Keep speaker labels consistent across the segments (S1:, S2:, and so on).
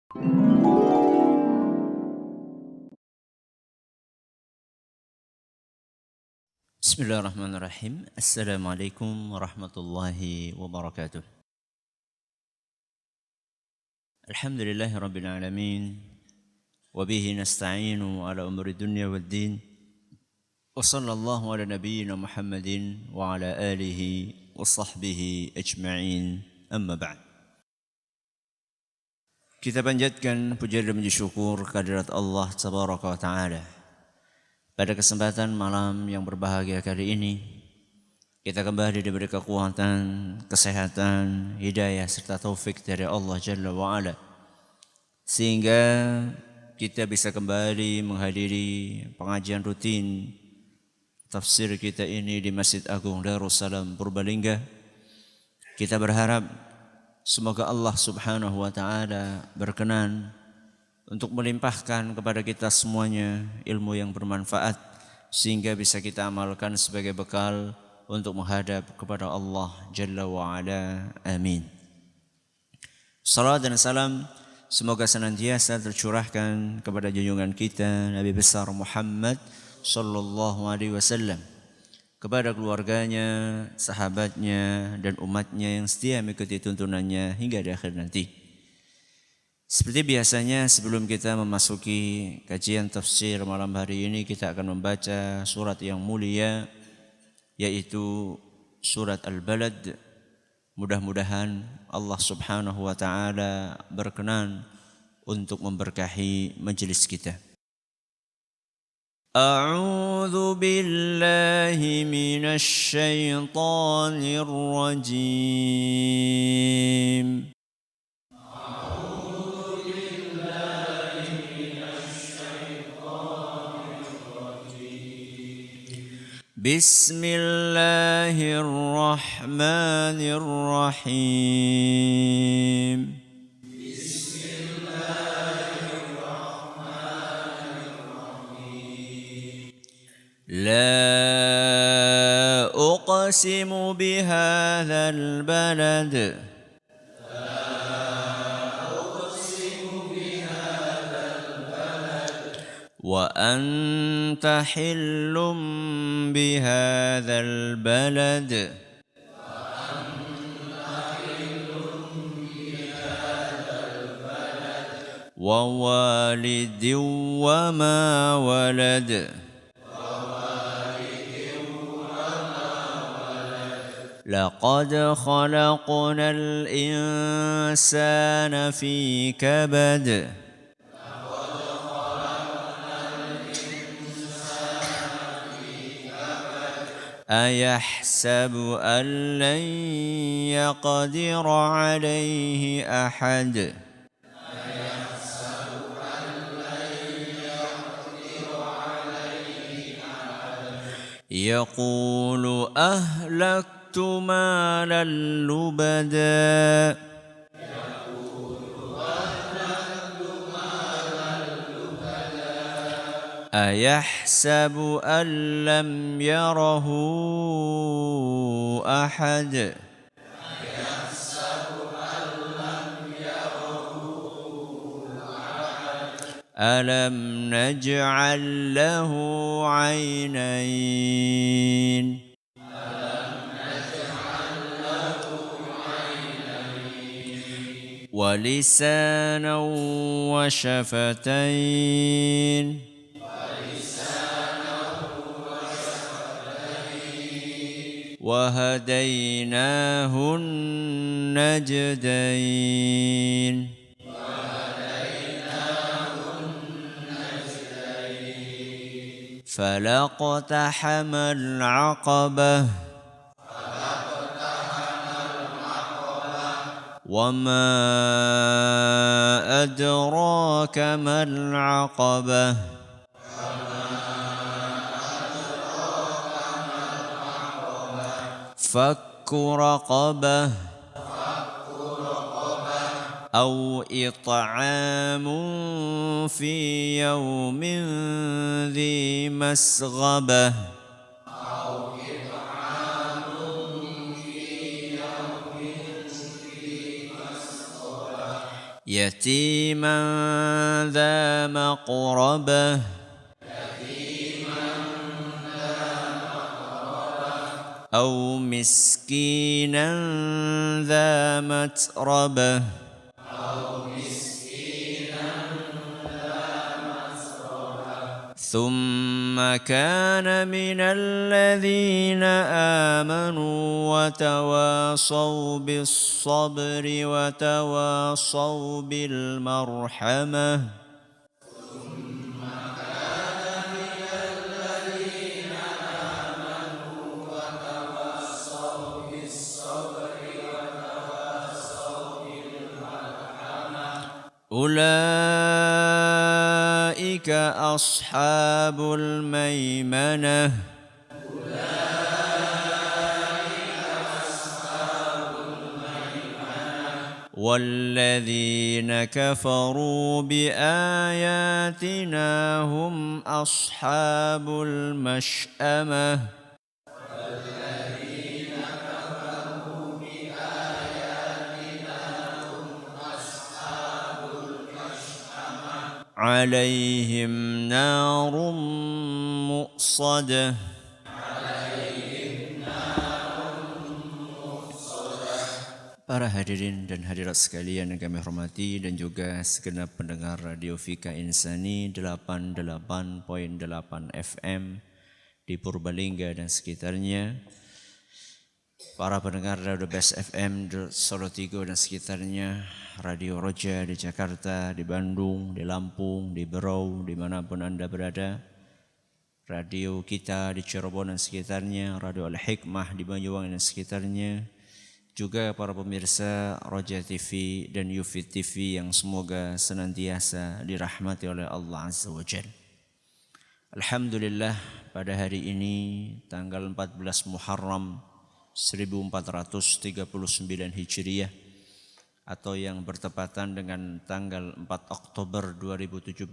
S1: Bismillahirrahmanirrahim. Assalamualaikum warahmatullahi wabarakatuh. Alhamdulillahi rabbil alamin. Wabihi nasta'inu ala umuri dunya wad din. Wa sallallahu ala nabiyyina Muhammadin wa ala alihi wa sahbihi ajma'in. Amma ba'd. Kita panjatkan puja dan puji syukur kehadirat Allah Tabaraka wa Ta'ala. Pada kesempatan malam yang berbahagia kali ini, kita kembali diberi kekuatan, kesehatan, hidayah serta taufik dari Allah Jalla wa'ala, sehingga kita bisa kembali menghadiri pengajian rutin tafsir kita ini di Masjid Agung Darussalam Purbalingga. Kita berharap semoga Allah Subhanahu wa Ta'ala berkenan untuk melimpahkan kepada kita semuanya ilmu yang bermanfaat sehingga bisa kita amalkan sebagai bekal untuk menghadap kepada Allah Jalla wa'ala. Amin. Salam dan salam semoga senantiasa tercurahkan kepada junjungan kita Nabi besar Muhammad sallallahu alaihi wasallam, kepada keluarganya, sahabatnya dan umatnya yang setia mengikuti tuntunannya hingga di akhir nanti. Seperti biasanya sebelum kita memasuki kajian tafsir malam hari ini, kita akan membaca surat yang mulia, yaitu surat Al-Balad. Mudah-mudahan Allah Subhanahu wa Ta'ala berkenan untuk memberkahi majelis kita. A'udzu billahi minasy syaithanir rajim. Bismillahirrahmanirrahim. La uqsimu bihadzal balad. وأنت حل بهذا البلد ووالد وما ولد لقد خلقنا الإنسان في كبد أيحسب أن لن يقدر عليه أحد يقول أهلكت مالا لبدا أيحسب أن لم يره أحد ألم نجعل له عينين ولسانا وشفتين وهديناه النجدين فلاقتحم العقبة وما أدراك ما العقبة فك رقبة أو إطعام في يوم ذي مسغبة يتيما ذا مقربة أو مسكينا ذا متربة ثم كان من الذين آمنوا وتواصوا بالصبر وتواصوا بالمرحمة أولئك أصحاب الميمنة والذين كفروا بآياتنا هم أصحاب المشأمة عليهم نار مؤصدة. Para hadirin dan hadirat sekalian yang kami hormati dan juga segenap pendengar Radio Fika Insani 88.8 FM di Purbalingga dan sekitarnya, para pendengar Radio Best FM Solo Tigo dan sekitarnya, Radio Roja di Jakarta, di Bandung, di Lampung, di Berau, dimanapun Anda berada, radio kita di Cirebon dan sekitarnya, Radio Al-Hikmah di Banyuwangi dan sekitarnya, juga para pemirsa Roja TV dan Yufid TV yang semoga senantiasa dirahmati oleh Allah Azza wa Jalla. Alhamdulillah, pada hari ini tanggal 14 Muharram 1439 Hijriah atau yang bertepatan dengan tanggal 4 Oktober 2017,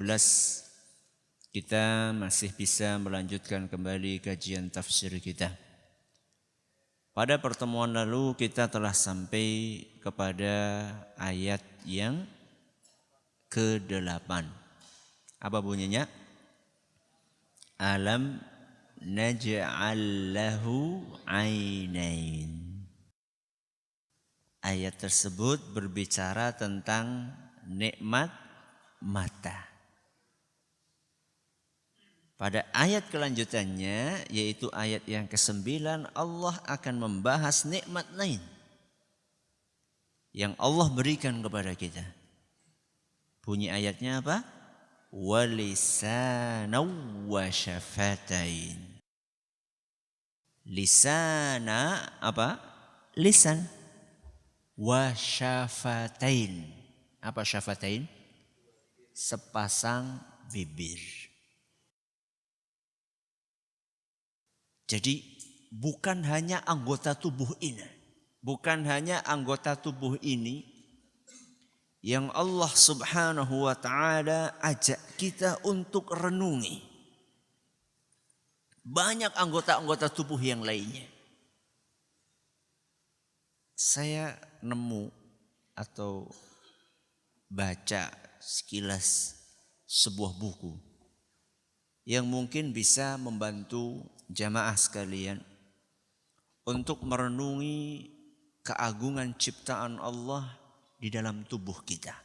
S1: kita masih bisa melanjutkan kembali kajian tafsir kita. Pada pertemuan lalu kita telah sampai kepada ayat yang ke-8. Apa bunyinya? Alam naj'al lahu 'ainain. Ayat tersebut berbicara tentang nikmat mata. Pada ayat kelanjutannya, yaitu ayat yang ke-9, Allah akan membahas nikmat lain yang Allah berikan kepada kita. Bunyi ayatnya apa? Walisana wa syafatain. Lisana apa? Lisan. Wa syafatain. Apa syafatain? Sepasang bibir. Jadi bukan hanya anggota tubuh ini. Bukan hanya anggota tubuh ini yang Allah Subhanahu wa ta'ala ajak kita untuk renungi. Banyak anggota-anggota tubuh yang lainnya. Saya nemu atau baca sekilas sebuah buku yang mungkin bisa membantu jamaah sekalian untuk merenungi keagungan ciptaan Allah di dalam tubuh kita.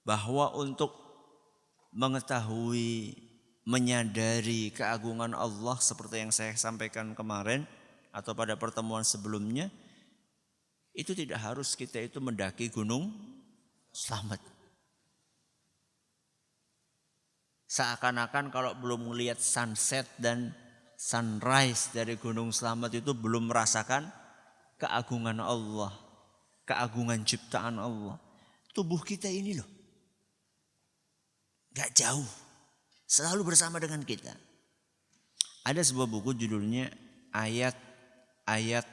S1: Bahwa untuk mengetahui, menyadari keagungan Allah seperti yang saya sampaikan kemarin atau pada pertemuan sebelumnya, itu tidak harus kita itu mendaki gunung Slamet. Seakan-akan kalau belum melihat sunset dan sunrise dari Gunung Slamet itu belum merasakan keagungan Allah, keagungan ciptaan Allah. Tubuh kita ini loh, gak jauh, selalu bersama dengan kita. Ada sebuah buku judulnya Ayat-Ayat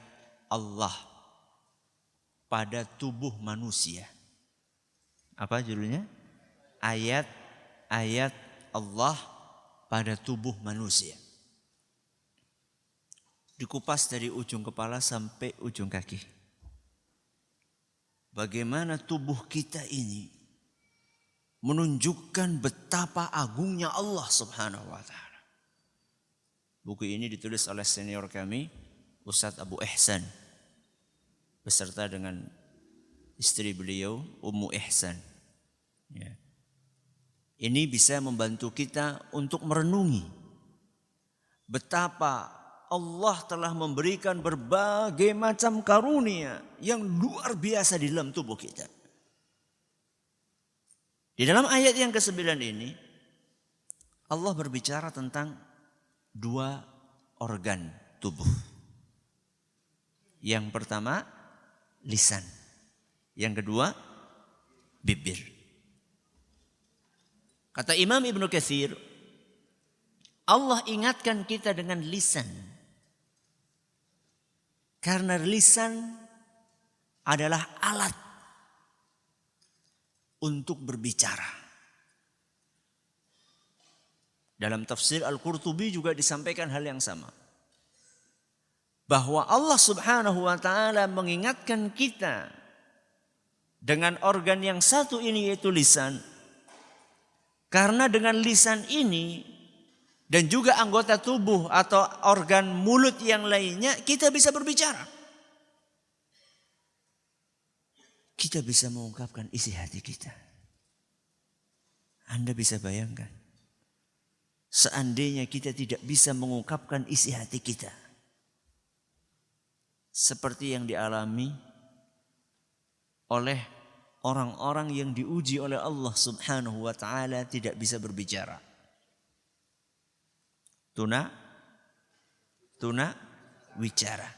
S1: Allah pada Tubuh Manusia. Apa judulnya? Ayat-Ayat Allah pada tubuh manusia. Dikupas dari ujung kepala sampai ujung kaki. bagaimana tubuh kita ini menunjukkan betapa agungnya Allah Subhanahu wa taala. Buku ini ditulis oleh senior kami, Ustadz Abu Ihsan, beserta dengan istri beliau, Ummu Ihsan. Ya. Ini bisa membantu kita untuk merenungi betapa Allah telah memberikan berbagai macam karunia yang luar biasa di dalam tubuh kita. Di dalam ayat yang ke-9 ini, Allah berbicara tentang 2 organ tubuh. Yang pertama, lisan. Yang kedua, bibir. Kata Imam Ibnu Katsir, Allah ingatkan kita dengan lisan. Karena lisan adalah alat untuk berbicara. Dalam tafsir Al-Qurtubi juga disampaikan hal yang sama. Bahwa Allah Subhanahu wa taala mengingatkan kita dengan organ yang satu ini, yaitu lisan. Karena dengan lisan ini dan juga anggota tubuh atau organ mulut yang lainnya, kita bisa berbicara. Kita bisa mengungkapkan isi hati kita. Anda bisa bayangkan, seandainya kita tidak bisa mengungkapkan isi hati kita, seperti yang dialami oleh orang-orang yang diuji oleh Allah Subhanahu wa taala, tidak bisa berbicara. Tuna wicara.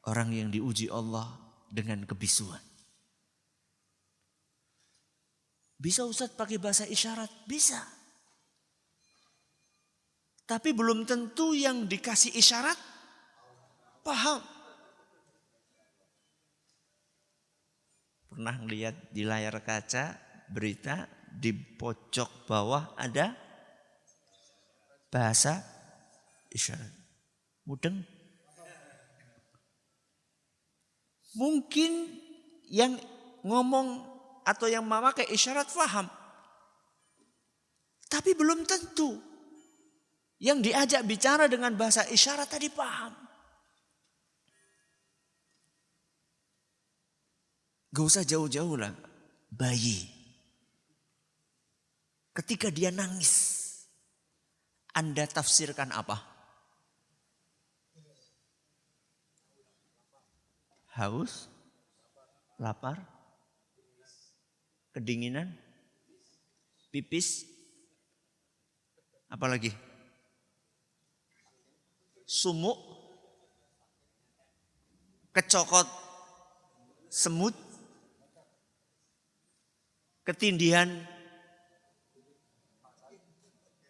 S1: Orang yang diuji Allah dengan kebisuan. Bisa Ustaz pakai bahasa isyarat? Bisa. Tapi belum tentu yang dikasih isyarat paham. Pernah lihat di layar kaca berita, di pojok bawah ada bahasa isyarat. Mudeng. Mungkin yang ngomong atau yang memakai isyarat paham. Tapi belum tentu yang diajak bicara dengan bahasa isyarat tadi paham. Gak usah jauh-jauh lah. Bayi. Ketika dia nangis, Anda tafsirkan apa? Haus, lapar, kedinginan, pipis, apalagi? Sumuk, kecokot semut, ketindihan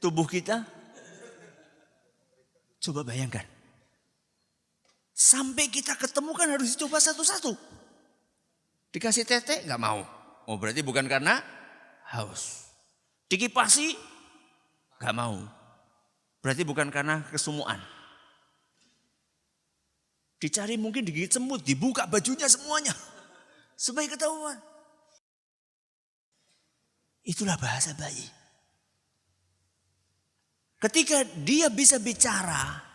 S1: tubuh kita. Coba bayangkan. Sampai kita ketemukan harus dicoba satu-satu. Dikasih tete gak mau. Oh berarti bukan karena haus. Dikipasi gak mau. Berarti bukan karena kesumuan. Dicari mungkin digigit semut, dibuka bajunya semuanya. Supaya ketahuan. Itulah bahasa bayi. Ketika dia bisa bicara,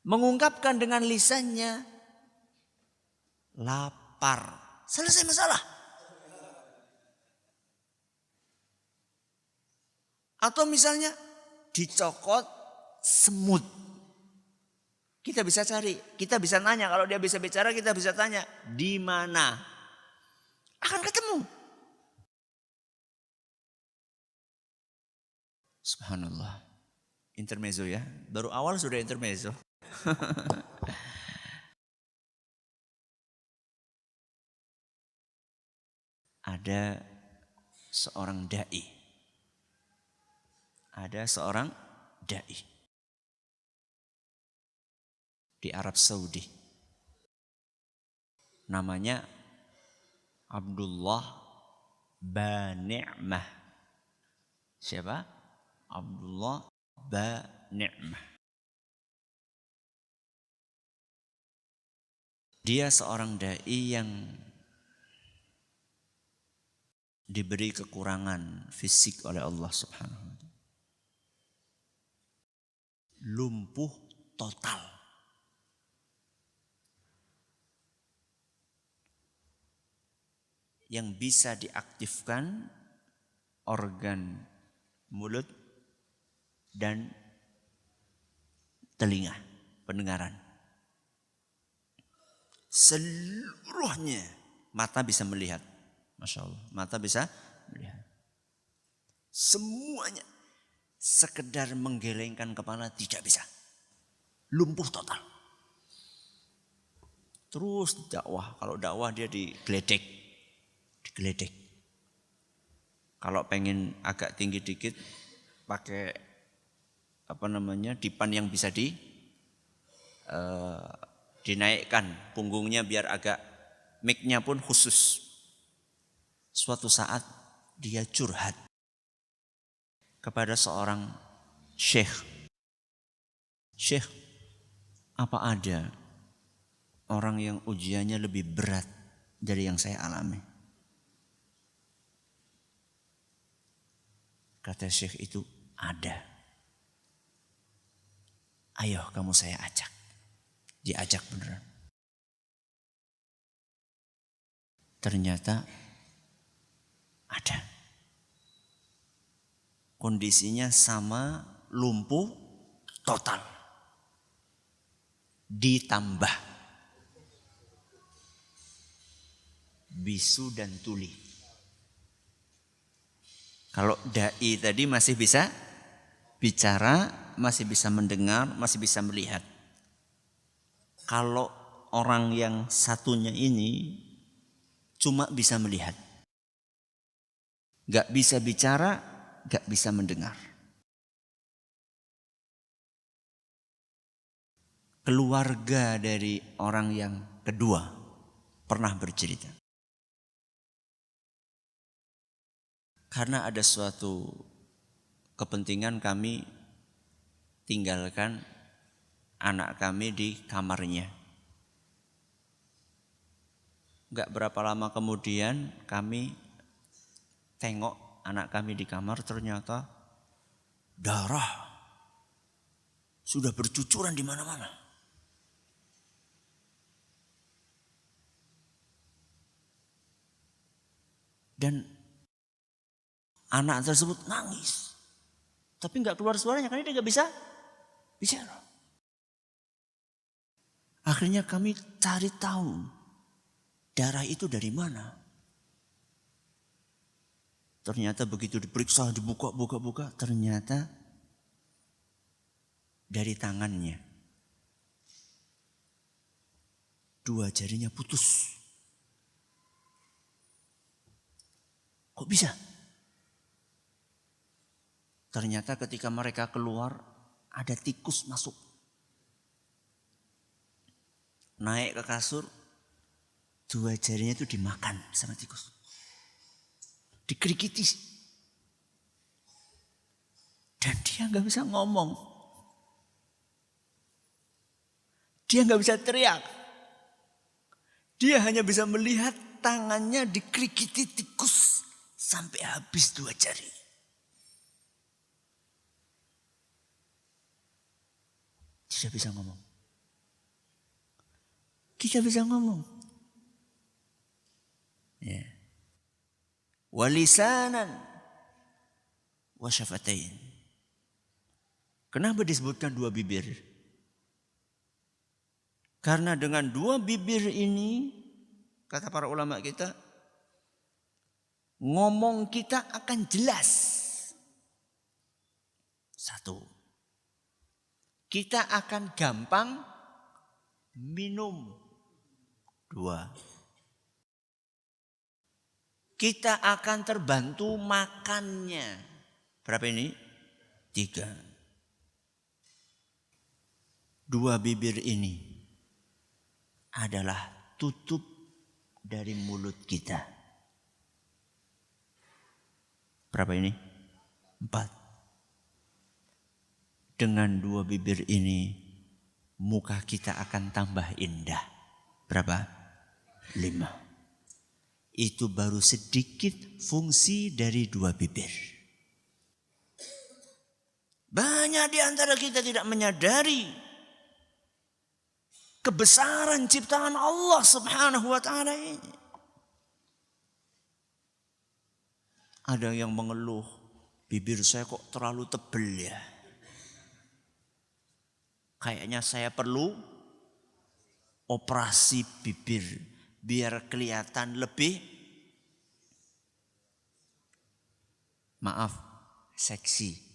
S1: mengungkapkan dengan lisannya, lapar. Selesai masalah. Atau misalnya dicokot semut. Kita bisa cari, kita bisa nanya. Kalau dia bisa bicara, kita bisa tanya, di mana? Akan ketemu. Subhanallah. Intermezzo ya. Baru awal sudah intermezzo. Ada seorang dai. Ada seorang dai di Arab Saudi. Namanya Abdullah Bani'mah. Siapa? Abdullah Bani'mah. Dia seorang dai yang diberi kekurangan fisik oleh Allah Subhanahu wa taala. Lumpuh total. Yang bisa diaktifkan organ mulut dan telinga, pendengaran. Seluruhnya mata bisa melihat. Masya Allah, mata bisa melihat. Semuanya. Sekedar menggelengkan kepala tidak bisa. Lumpuh total. Terus dakwah. Kalau dakwah dia digeledek. Kalau pengen agak tinggi dikit pakai dipan yang bisa dinaikkan punggungnya biar agak mic-nya pun khusus. Suatu saat dia curhat kepada seorang syekh. Syekh, apa ada orang yang ujiannya lebih berat dari yang saya alami? Kata syekh itu, ada. Ayo kamu saya ajak. Diajak beneran. Ternyata ada. Kondisinya sama, lumpuh total. Ditambah bisu dan tuli. Kalau dai tadi masih bisa bicara, masih bisa mendengar, masih bisa melihat. Kalau orang yang satunya ini cuma bisa melihat. Gak bisa bicara, gak bisa mendengar. Keluarga dari orang yang kedua pernah bercerita. Karena ada suatu kepentingan kami tinggalkan anak kami di kamarnya. Gak berapa lama kemudian kami tengok anak kami di kamar, ternyata darah sudah bercucuran di mana-mana. Dan anak tersebut nangis. Tapi gak keluar suaranya karena dia gak bisa bicara. Akhirnya kami cari tahu darah itu dari mana. Ternyata begitu diperiksa, dibuka, ternyata dari tangannya. 2 jarinya putus. Kok bisa? Ternyata ketika mereka keluar, ada tikus masuk. Naik ke kasur, 2 jarinya itu dimakan sama tikus. Dikerikiti. Dan dia gak bisa ngomong. Dia gak bisa teriak. Dia hanya bisa melihat tangannya dikerikiti tikus sampai habis 2 jari. Tidak bisa ngomong. Tidak bisa ngomong. Ya. Walisanan wa syafatain. Kenapa disebutkan 2 bibir? Karena dengan 2 bibir ini, kata para ulama kita, ngomong kita akan jelas. 1. Kita akan gampang minum. 2. Kita akan terbantu makannya. Berapa ini? 3. 2 bibir ini adalah tutup dari mulut kita. Berapa ini? 4. Dengan 2 bibir ini, muka kita akan tambah indah. Berapa? 5. Itu baru sedikit fungsi dari dua bibir. Banyak di antara kita tidak menyadari kebesaran ciptaan Allah Subhanahu wa taala ini. Ada yang mengeluh, bibir saya kok terlalu tebal ya. Kayaknya saya perlu operasi bibir biar kelihatan lebih, maaf, seksi.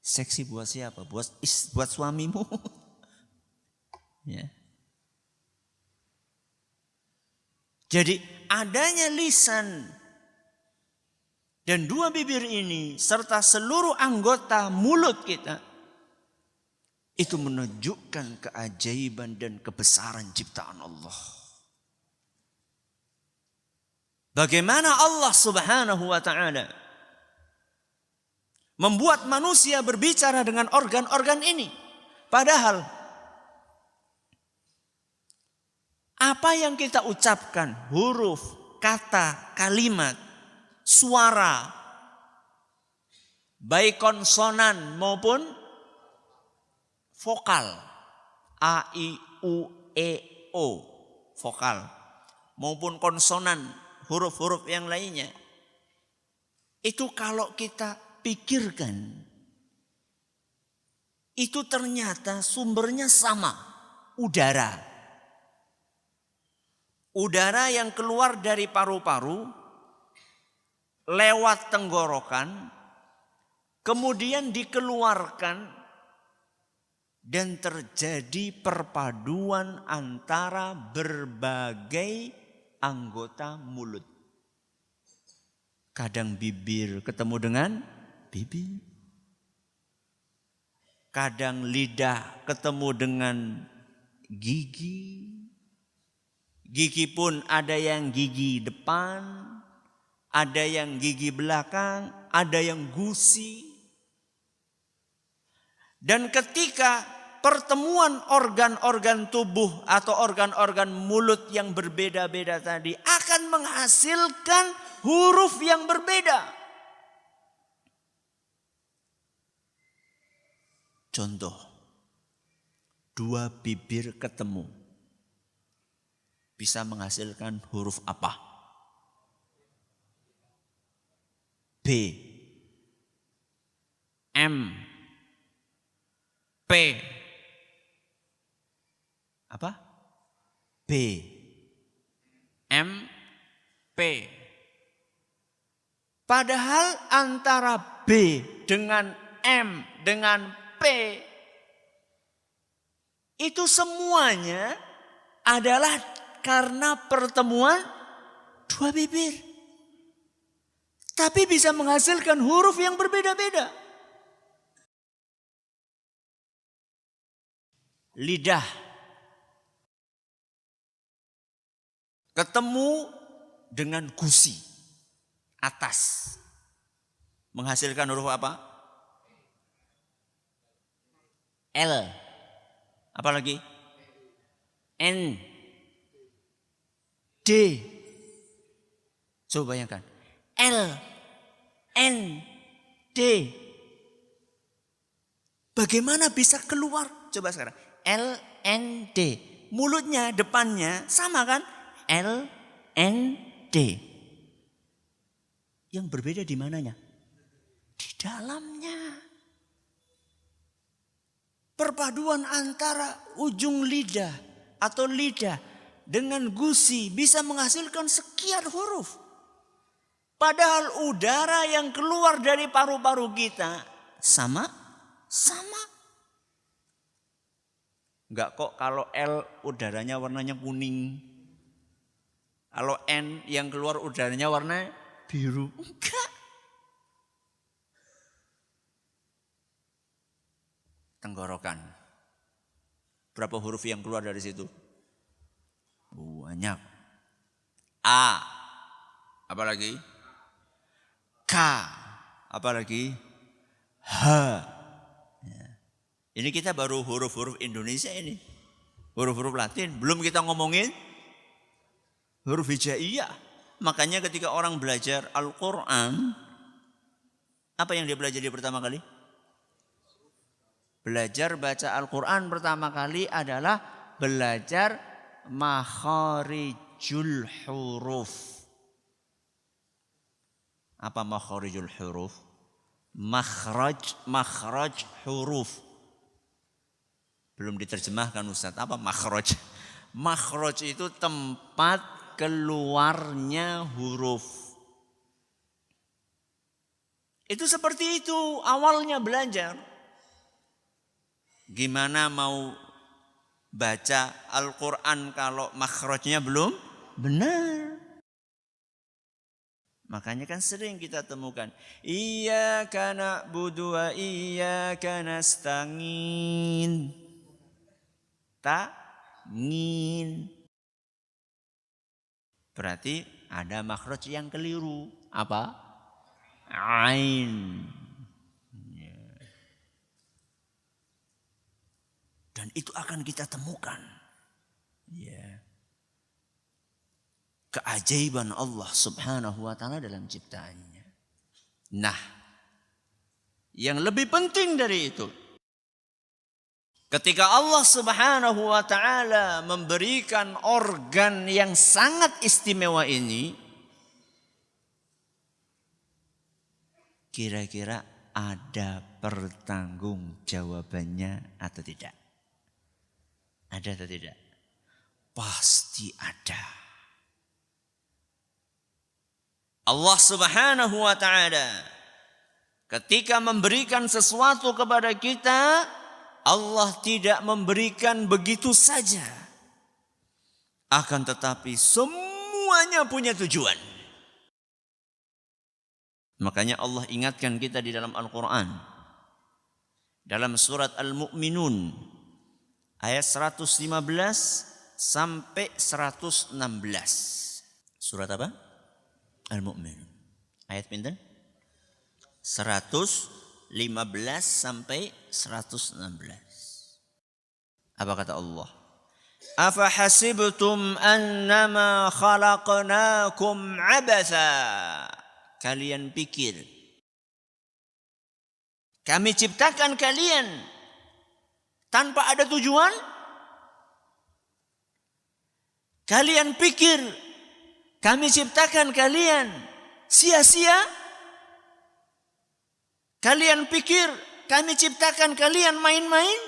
S1: Seksi buat siapa? Buat suamimu. Ya. Jadi adanya lisan dan dua bibir ini serta seluruh anggota mulut kita itu menunjukkan keajaiban dan kebesaran ciptaan Allah. Bagaimana Allah Subhanahu wa taala membuat manusia berbicara dengan organ-organ ini. Padahal apa yang kita ucapkan, huruf, kata, kalimat, suara, baik konsonan maupun vokal, a, i, u, e, o, vokal, maupun konsonan, huruf-huruf yang lainnya. Itu kalau kita pikirkan, itu ternyata sumbernya sama, udara. Udara yang keluar dari paru-paru, lewat tenggorokan, kemudian dikeluarkan, dan terjadi perpaduan antara berbagai anggota mulut. Kadang bibir ketemu dengan bibir. Kadang lidah ketemu dengan gigi. Gigi pun ada yang gigi depan, ada yang gigi belakang, ada yang gusi. Dan ketika pertemuan organ-organ tubuh atau organ-organ mulut yang berbeda-beda tadi akan menghasilkan huruf yang berbeda. Contoh, dua bibir ketemu bisa menghasilkan huruf apa? B, M, P, apa? B, M, P. Padahal antara B dengan M dengan P itu semuanya adalah karena pertemuan dua bibir. Tapi bisa menghasilkan huruf yang berbeda-beda. Lidah ketemu dengan gusi atas menghasilkan huruf apa? L. Apa lagi? N, D. Coba bayangkan. L, N, D. Bagaimana bisa keluar? Coba sekarang. L, N, D. Mulutnya, depannya sama kan? L, N, D. Yang berbeda di mananya? Di dalamnya. Perpaduan antara ujung lidah atau lidah dengan gusi bisa menghasilkan sekian huruf. Padahal udara yang keluar dari paru-paru kita sama. Enggak kok kalau L udaranya warnanya kuning. Kalau N yang keluar udaranya warna biru. Enggak. Tenggorokan. Berapa huruf yang keluar dari situ? Banyak. A. Apa lagi? K. Apa lagi? H. Ya. Ini kita baru huruf-huruf Indonesia ini. Huruf-huruf Latin. Belum kita ngomongin Huruf hijaiyah. Makanya ketika orang belajar Al-Quran, apa yang dia belajar di pertama kali? Belajar baca Al-Quran pertama kali adalah belajar makharijul huruf. Apa makharijul huruf? Makhraj huruf. Belum diterjemahkan Ustaz. Apa makhraj? Makhraj itu tempat keluarnya huruf. Itu seperti itu awalnya belajar. Gimana mau baca Al-Quran kalau makhrajnya belum benar? Makanya kan sering kita temukan iyyaka na'budu wa iyyaka nasta'in. Ngin. Berarti ada makhraj yang keliru. Apa? Ain. Dan itu akan kita temukan. Ya. Keajaiban Allah subhanahu wa ta'ala dalam ciptaannya. Nah, yang lebih penting dari itu, ketika Allah subhanahu wa ta'ala memberikan organ yang sangat istimewa ini, kira-kira ada pertanggungjawabannya atau tidak? Ada atau tidak? Pasti ada. Allah subhanahu wa ta'ala ketika memberikan sesuatu kepada kita, Allah tidak memberikan begitu saja. Akan tetapi semuanya punya tujuan. Makanya Allah ingatkan kita di dalam Al-Quran. Dalam surat Al-Mu'minun. Ayat 115 sampai 116. Surat apa? Al-Mu'minun. Ayat pinten? 115 sampai 116. Apa kata Allah? Afa hasibtum annama khalaqnakum abatha. Kalian pikir kami ciptakan kalian tanpa ada tujuan? Kalian pikir kami ciptakan kalian sia-sia? Kalian pikir kami ciptakan kalian main-main?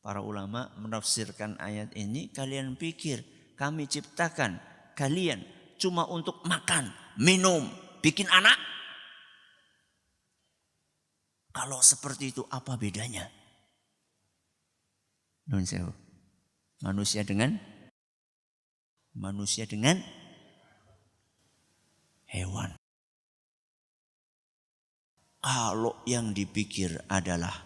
S1: Para ulama menafsirkan ayat ini, kalian pikir kami ciptakan kalian cuma untuk makan, minum, bikin anak? Kalau seperti itu apa bedanya? Nun sewu. Manusia dengan hewan. Kalau yang dipikir adalah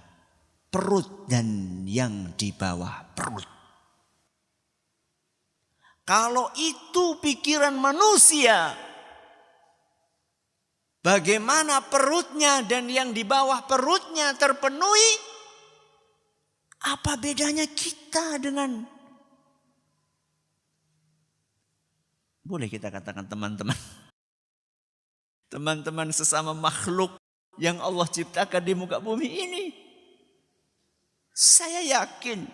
S1: perut dan yang di bawah perut. Kalau itu pikiran manusia, bagaimana perutnya dan yang di bawah perutnya terpenuhi? Apa bedanya kita dengan, boleh kita katakan teman-teman sesama makhluk yang Allah ciptakan di muka bumi ini? Saya yakin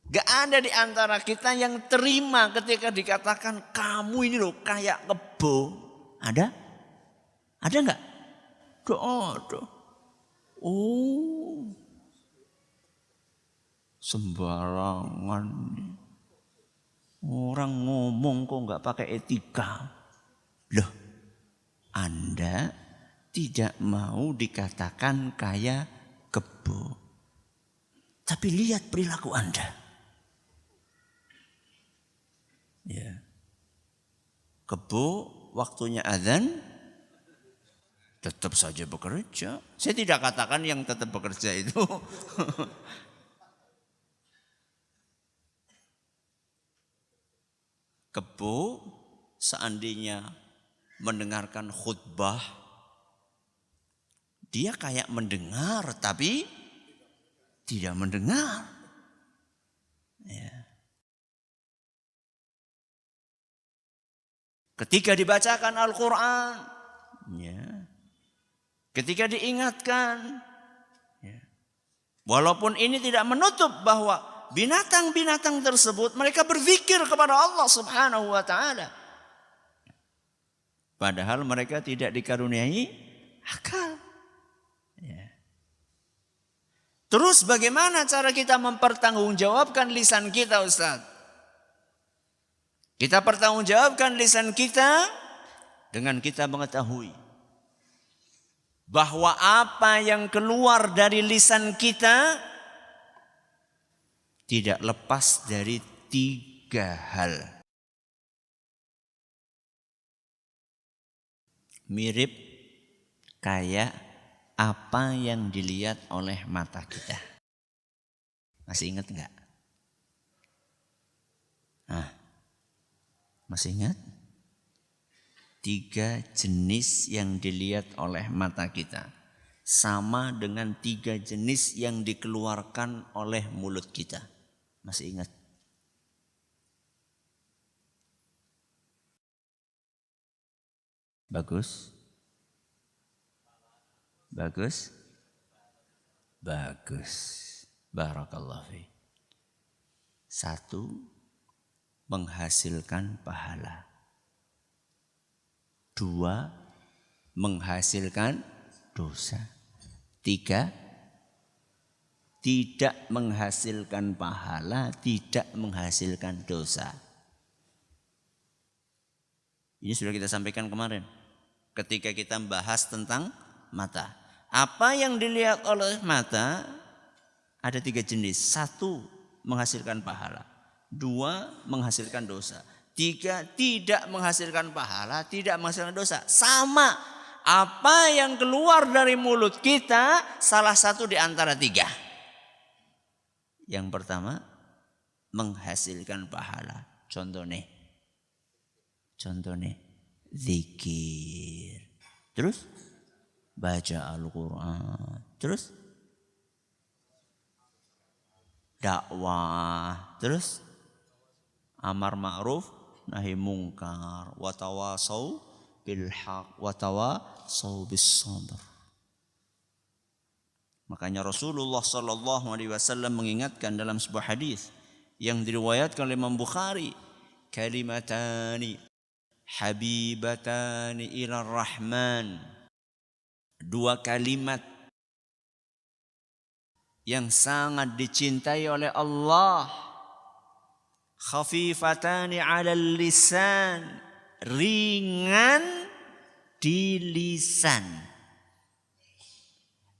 S1: gak ada di antara kita yang terima ketika dikatakan kamu ini loh kayak kebo. Ada? Ada gak? Gak ada. Oh, sembarangan. Orang ngomong kok gak pakai etika. Loh, Anda tidak mau dikatakan kayak kebo. Tapi lihat perilaku Anda. Ya. Kebo waktunya azan tetap saja bekerja. Saya tidak katakan yang tetap bekerja itu kebo seandainya mendengarkan khutbah, dia kayak mendengar tapi tidak mendengar. Ya. Ketika dibacakan Al-Quran, ya. Ketika diingatkan, ya. Walaupun ini tidak menutup bahwa binatang-binatang tersebut mereka berzikir kepada Allah Subhanahu wa taala. Padahal mereka tidak dikaruniai akal. Ya. Terus bagaimana cara kita mempertanggungjawabkan lisan kita, Ustaz? Kita pertanggungjawabkan lisan kita dengan kita mengetahui bahwa apa yang keluar dari lisan kita tidak lepas dari 3 hal. Mirip kayak apa yang dilihat oleh mata kita. Masih ingat enggak? Masih ingat? 3 jenis yang dilihat oleh mata kita. Sama dengan 3 jenis yang dikeluarkan oleh mulut kita. Masih ingat? Bagus? Bagus? Bagus. Barakallahu fiik. 1, menghasilkan pahala. 2, menghasilkan dosa. 3, tidak menghasilkan pahala, tidak menghasilkan dosa. Ini sudah kita sampaikan kemarin ketika kita membahas tentang mata. Apa yang dilihat oleh mata ada 3 jenis. 1, menghasilkan pahala. 2, menghasilkan dosa. 3, tidak menghasilkan pahala, tidak menghasilkan dosa. Sama, apa yang keluar dari mulut kita salah satu di antara 3. Yang pertama, menghasilkan pahala. Contohnya zikir. Terus baca Al-Quran. Terus dakwah. Terus amar ma'ruf nahi mungkar, wa tawasau bil haq wa tawasau bis sabr. Makanya Rasulullah sallallahu alaihi wasallam mengingatkan dalam sebuah hadis yang diriwayatkan oleh Imam Bukhari, kalimatani habibatani ila rahman. 2 kalimat yang sangat dicintai oleh Allah. Khafifatani 'alal lisan, ringan di lisan.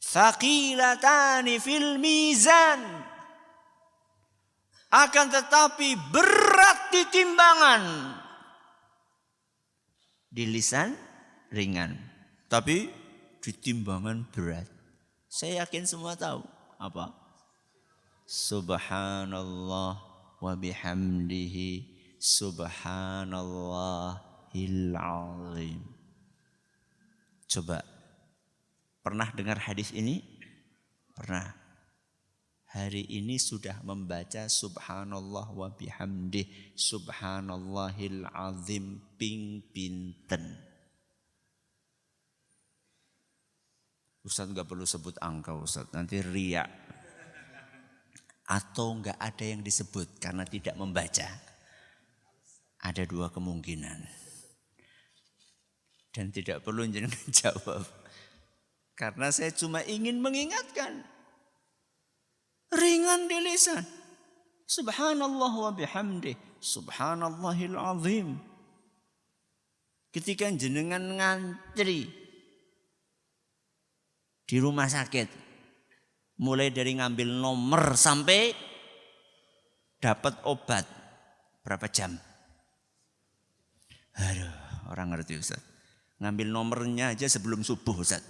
S1: Thaqilatani fil mizan, akan tetapi berat di timbangan. Di lisan ringan, tapi di timbangan berat. Saya yakin semua tahu apa? Subhanallah wa bihamdihi subhanallahil azim. Coba, pernah dengar hadis ini? Pernah. Hari ini sudah membaca subhanallah wa bihamdih subhanallahil azim ping pinten. Ustaz gak perlu sebut angka Ustaz, nanti riak. Atau enggak ada yang disebut karena tidak membaca. Ada 2 kemungkinan. Dan tidak perlu jenengan jawab. Karena saya cuma ingin mengingatkan. Ringan di lisan. Subhanallah wa bihamdih subhanallahil azim. Ketika jenengan ngantri di rumah sakit, mulai dari ngambil nomor sampai dapat obat, berapa jam? Aduh, orang ngerti Ustaz. Ngambil nomornya aja sebelum subuh Ustaz.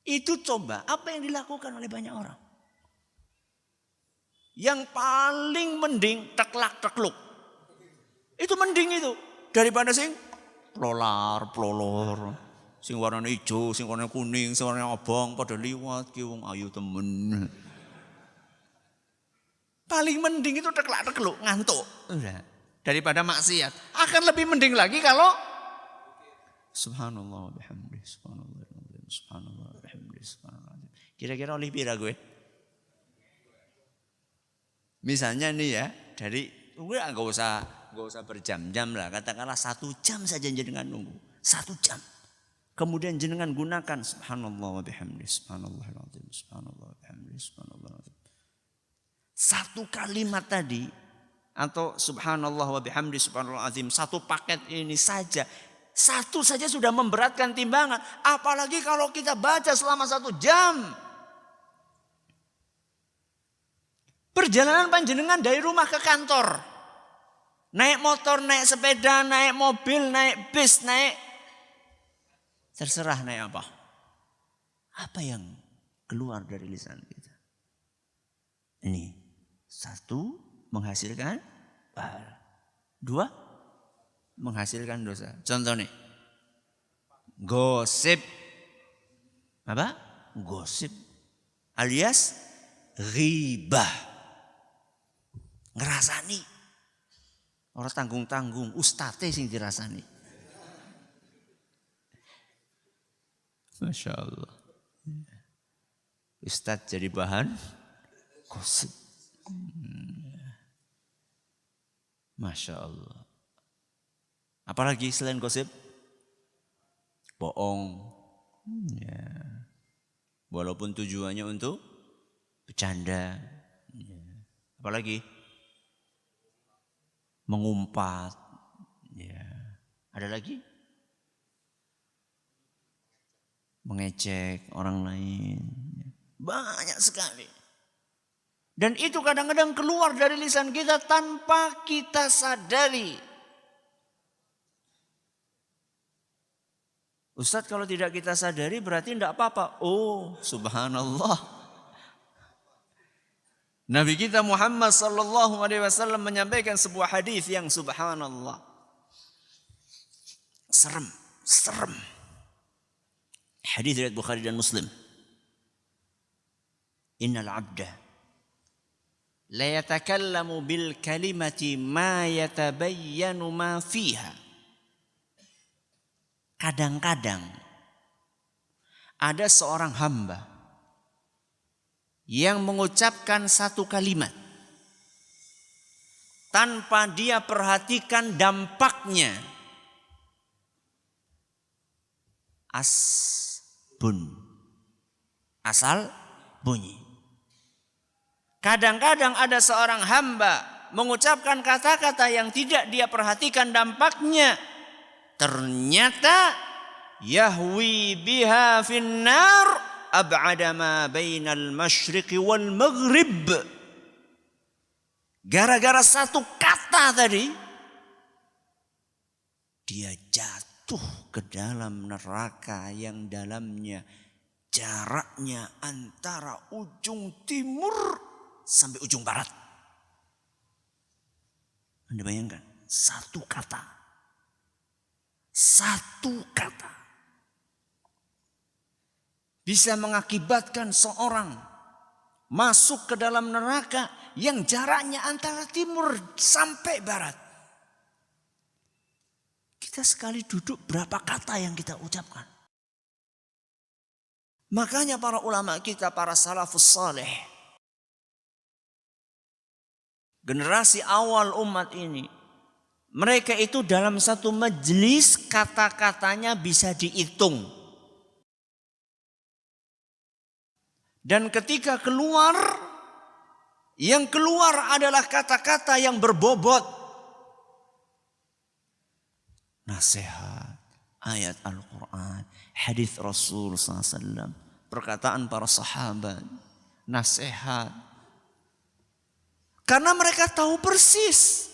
S1: Itu coba apa yang dilakukan oleh banyak orang. Yang paling mending teklak tekluk. Itu mending itu daripada sing pelolor. Sing warnanya hijau, sing warnanya kuning, sing warnanya abang pada liwat ki wong ayu temen. Paling mending itu teklak-tekluk, ngantuk. Udah. Daripada maksiat. Akan lebih mending lagi kalau subhanallah wa bihamdihi, subhanallah, subhanallah wa bihamdihi, subhanallah. Kira-kira oleh pira gue? Misalnya nih ya, dari gue nggak usah berjam-jam lah. Katakanlah 1 jam saja jenengan nunggu. 1 jam. Kemudian jenengan gunakan subhanallah wa bihamdihi, subhanallah, subhanallah wa bihamdihi, subhanallah. 1 kalimat tadi atau subhanallah wa bihamdi subhanallah azim, 1 paket ini saja, 1 saja sudah memberatkan timbangan, apalagi kalau kita baca selama 1 jam. Perjalanan panjenengan dari rumah ke kantor, naik motor, naik sepeda, naik mobil, naik bis, naik terserah naik apa yang keluar dari lisan kita. Ini 1 menghasilkan pahala. 2 menghasilkan dosa. Contoh nih. Gosip. Apa? Gosip. Alias ghibah. Ngerasani. Orang tanggung-tanggung. Ustate sing dirasani. Masya Allah. Ustadz jadi bahan gosip. Masya Allah. Apalagi selain gosip? Bohong. Ya. Walaupun tujuannya untuk bercanda. Ya. Apalagi? Mengumpat. Ya. Ada lagi? Mengecek orang lain. Banyak sekali. Dan itu kadang-kadang keluar dari lisan kita tanpa kita sadari. Ustadz, kalau tidak kita sadari berarti tidak apa-apa. Oh, subhanallah. Nabi kita Muhammad sallallahu alaihi wasallam menyampaikan sebuah hadis yang subhanallah. Serem. Hadis riwayat Bukhari dan Muslim. Innal 'abda la yatakallamu bil kalimati ma yatabayyanu ma fiha. Kadang-kadang ada seorang hamba yang mengucapkan 1 kalimat tanpa dia perhatikan dampaknya. Asal bunyi. Kadang-kadang ada seorang hamba mengucapkan kata-kata yang tidak dia perhatikan dampaknya. Ternyata yahwi biha finnar ab'ada ma bainal masyriqi wal maghrib. Gara-gara 1 kata tadi, dia jatuh ke dalam neraka yang dalamnya jaraknya antara ujung timur sampai ujung barat. Anda bayangkan, 1 kata. 1 kata. Bisa mengakibatkan seorang masuk ke dalam neraka yang jaraknya antara timur sampai barat. Kita sekali duduk berapa kata yang kita ucapkan. Makanya para ulama kita, para salafus saleh, generasi awal umat ini, mereka itu dalam 1 majelis kata-katanya bisa dihitung. Dan ketika keluar, yang keluar adalah kata-kata yang berbobot. Nasihat, ayat Al-Quran, hadis Rasul SAW, perkataan para sahabat, nasihat. Karena mereka tahu persis.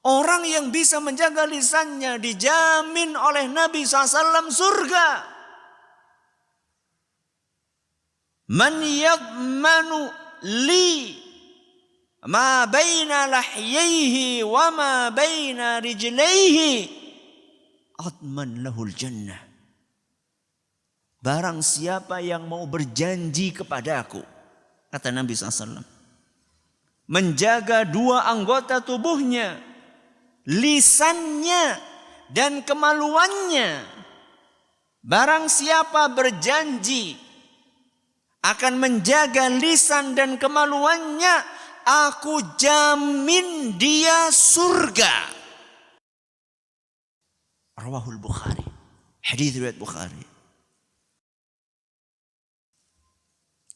S1: Orang yang bisa menjaga lisannya dijamin oleh Nabi SAW surga. Man yadmanu li ma baina lahyaihi wa ma baina rijlaihi adman lahul jannah. Barang siapa yang mau berjanji kepadaku, kata Nabi SAW, menjaga dua anggota tubuhnya, lisannya dan kemaluannya. Barang siapa berjanji akan menjaga lisan dan kemaluannya, aku jamin dia surga. Rawahul Bukhari. Hadis riwayat Bukhari.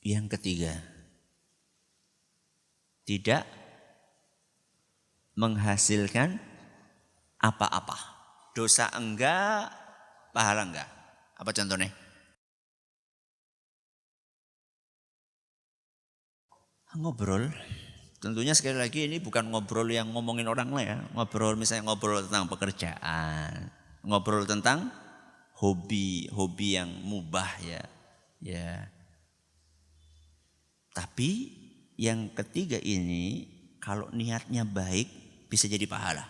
S1: Yang ketiga, tidak menghasilkan apa-apa. Dosa enggak, pahala enggak. Apa contohnya? Ngobrol. Tentunya sekali lagi ini bukan ngobrol yang ngomongin orang lain ya. Ngobrol misalnya ngobrol tentang pekerjaan. Ngobrol tentang hobi yang mubah ya. Ya. Tapi yang ketiga ini kalau niatnya baik bisa jadi pahala.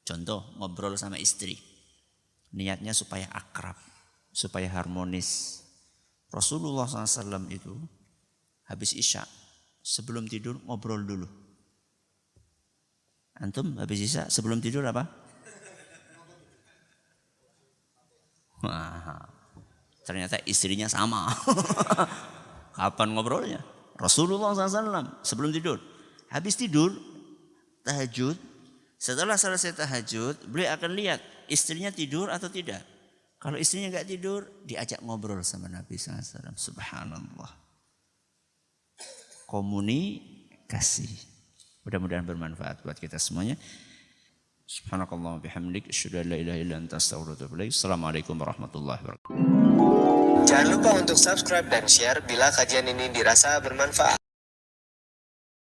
S1: Contoh ngobrol sama istri. Niatnya supaya akrab, supaya harmonis. Rasulullah SAW itu habis Isya sebelum tidur ngobrol dulu. Antum habis Isya sebelum tidur apa? Wah, ternyata istrinya sama. Kapan ngobrolnya? Rasulullah SAW sebelum tidur. Habis tidur, tahajud. Setelah selesai tahajud, beliau akan lihat istrinya tidur atau tidak. Kalau istrinya enggak tidur, diajak ngobrol sama Nabi SAW. Subhanallah. Komunikasi. Mudah-mudahan bermanfaat buat kita semuanya. Subhanakallah bihamdik. Asyhadu an la ilaha illa anta astaghfiruka wa atubu ilaik. Assalamualaikum warahmatullahi wabarakatuh.
S2: Jangan lupa untuk subscribe dan share bila kajian ini dirasa bermanfaat.